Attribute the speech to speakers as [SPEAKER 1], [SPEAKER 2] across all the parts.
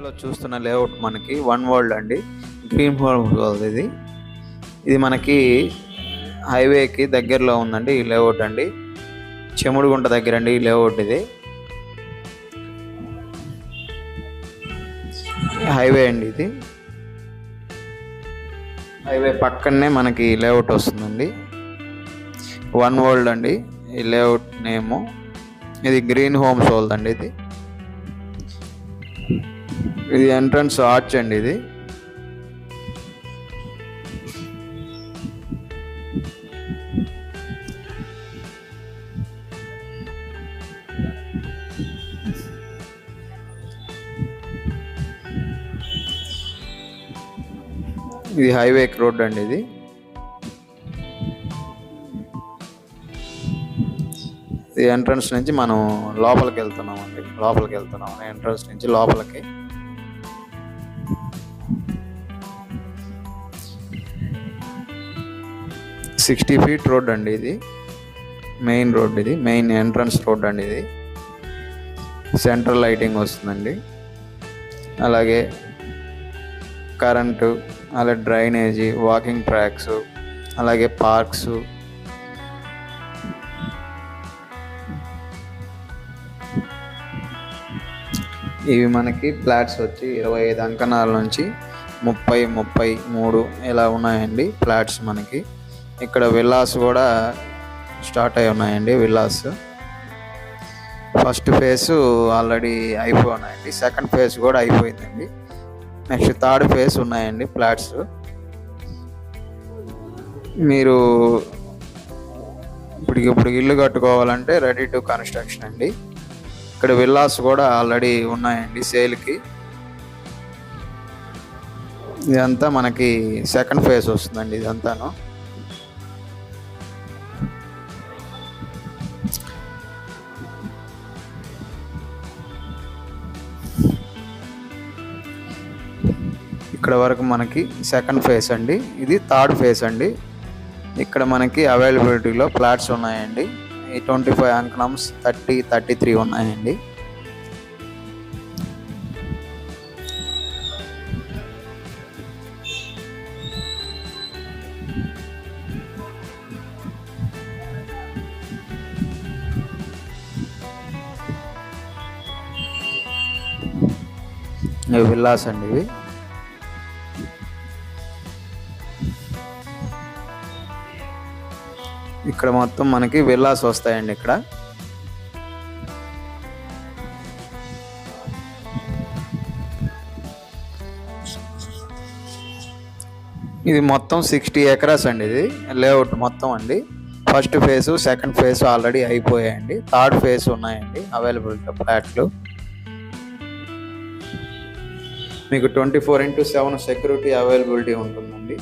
[SPEAKER 1] వీడియోలో చూస్తున్న లేఅవుట్ మనకి వన్ వరల్డ్ అండి, గ్రీన్ హోమ్ ఇది. ఇది మనకి హైవేకి దగ్గరలో ఉందండి ఈ లేఅవుట్ అండి. చెముడుగుంట దగ్గర అండి ఈ లేఅవుట్. ఇది హైవే అండి. ఇది హైవే పక్కనే మనకి లేఅవుట్ వస్తుందండి. వన్ వరల్డ్ అండి ఈ లేఅవుట్ నేము. ఇది గ్రీన్ హోమ్స్ వాళ్ళదండి. ఇది ఎంట్రన్స్ ఆర్చ్ అండి. ఇది హైవే రోడ్ అండి. ఇది ఎంట్రన్స్ నుంచి మనం లోపలికి వెళ్తున్నాం అండి. ఎంట్రన్స్ నుంచి లోపలికి. సిక్స్టీ ఫీట్ రోడ్ అండి. ఇది మెయిన్ రోడ్. ఇది మెయిన్ ఎంట్రన్స్ రోడ్ అండి. ఇది సెంట్రల్ లైటింగ్ వస్తుందండి. అలాగే కరెంటు, అలాగే డ్రైనేజీ, వాకింగ్ ట్రాక్స్, అలాగే పార్క్స్. ఇవి మనకి ఫ్లాట్స్ వచ్చి 25 అంకణాల నుంచి 30-33 ఇలా ఉన్నాయండి ఫ్లాట్స్ మనకి. ఇక్కడ విల్లాస్ కూడా స్టార్ట్ అయి ఉన్నాయండి. విల్లాస్ ఫస్ట్ ఫేజ్ ఆల్రెడీ అయిపోయినాయండి. సెకండ్ ఫేజ్ కూడా అయిపోయిందండి. నెక్స్ట్ థర్డ్ ఫేజ్ ఉన్నాయండి ఫ్లాట్స్. మీరు ఇప్పుడు ఇల్లు కట్టుకోవాలంటే రెడీ టు కన్స్ట్రక్షన్ అండి. ఇక్కడ విల్లాస్ కూడా ఆల్రెడీ ఉన్నాయండి సేల్కి. ఇదంతా మనకి సెకండ్ ఫేజ్ వస్తుందండి. ఇదంతాను ఇక్కడ వరకు మనకి సెకండ్ ఫేజ్ అండి. ఇది థర్డ్ ఫేజ్ అండి. ఇక్కడ మనకి అవైలబిలిటీలో ఫ్లాట్స్ ఉన్నాయండి. ఈ 25 అంకణమ్స్ 30-33 ఉన్నాయండి. విల్లాస్ అండి ఇవి. ఇక్కడ మొత్తం మనకి విల్లాస్ వస్తాయండి. ఇక్కడ ఇది మొత్తం 60 ఎకరాస్ అండి. ఇది లేఅవుట్ మొత్తం అండి. First phase, second phase already అయిపోయాయండి. థర్డ్ ఫేజ్ ఉన్నాయండి అవైలబిలిటీ ఫ్లాట్లు. మీకు 24/7 సెక్యూరిటీ అవైలబిలిటీ ఉంటుందండి.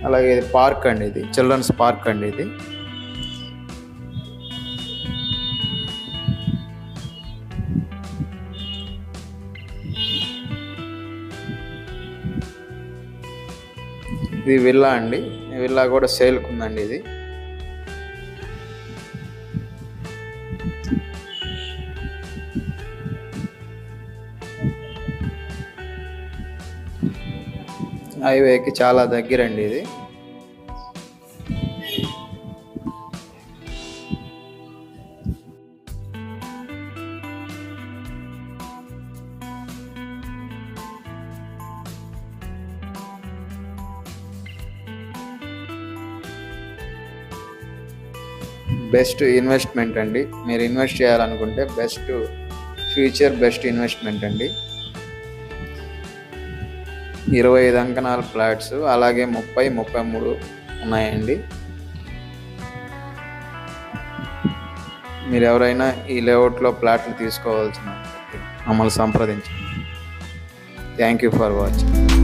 [SPEAKER 1] అలాగే ఇది పార్క్ అండి. ఇది చిల్డ్రన్స్ పార్క్ అండి. ఇది విల్లా అండి. ఈ విల్లా కూడా సేల్కి ఉందండి. ఇది హైవేకి చాలా దగ్గరండి. ఇది బెస్ట్ ఇన్వెస్ట్మెంట్ అండి. మీరు ఇన్వెస్ట్ చేయాలనుకుంటే బెస్ట్ ఇన్వెస్ట్మెంట్ అండి. 25 అంకణాల ఫ్లాట్స్, అలాగే 30-33 ఉన్నాయండి. మీరు ఎవరైనా ఈ లేఅవుట్లో ఫ్లాట్లు తీసుకోవాల్సిన మమ్మల్ని సంప్రదించండి. Thank you for watching.